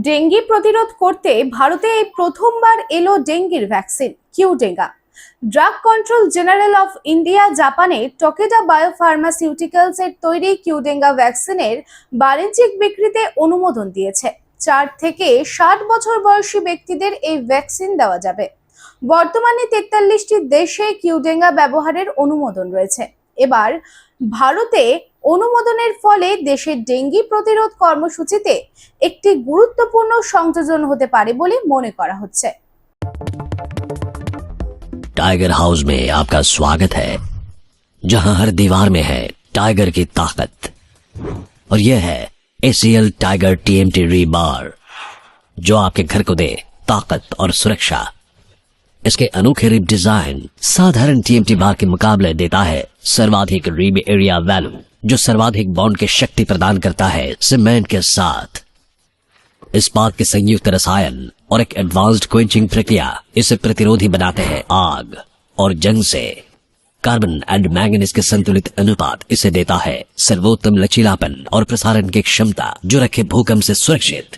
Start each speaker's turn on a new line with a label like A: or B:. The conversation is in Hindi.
A: ডেঙ্গি প্রতিরোধ করতে ভারতে এই প্রথমবার এলো ডেঙ্গির vaccine Qdenga. Drug control general of India জাপানে টকেডা বায়োফার্মাসিউটিক্যালস এর তৈরি কিউডেঙ্গা ভ্যাকসিনের বাণিজ্যিক বিক্রিতে অনুমোদন দিয়েছে। 4 থেকে 60 বছর বয়সী ব্যক্তিদের এই ভ্যাকসিন দেওয়া যাবে। বর্তমানে 43টি দেশে কিউডেঙ্গা ব্যবহারের অনুমোদন রয়েছে। এবার ভারতে অনুমোদনের ফলে দেশের ডেঙ্গি প্রতিরোধ কর্মসূচিতে একটি গুরুত্বপূর্ণ সংযোজন হতে পারে বলে মনে করা হচ্ছে।
B: टाइगर हाउस में आपका स्वागत है, जहां हर दीवार में है टाइगर की ताकत। और यह है ACL टाइगर TMT रीबार, जो आपके घर को दे ताकत और सुरक्षा। इसके अनोखे रिब डिजाइन साधारण TMT बार के मुकाबले देता है सर्वाधिक रिब एरिया वैल्यू, जो सर्वाधिक बॉन्ड की शक्ति प्रदान करता है सीमेंट के साथ। इस्पात के संयुक्त रसायन और एक एडवांस्ड क्वेंचिंग प्रक्रिया इसे प्रतिरोधी बनाते हैं आग और जंग से। कार्बन एंड मैंगनीज के संतुलित अनुपात इसे देता है सर्वोत्तम लचीलापन और प्रसारण की क्षमता, जो रखे भूकंप से सुरक्षित।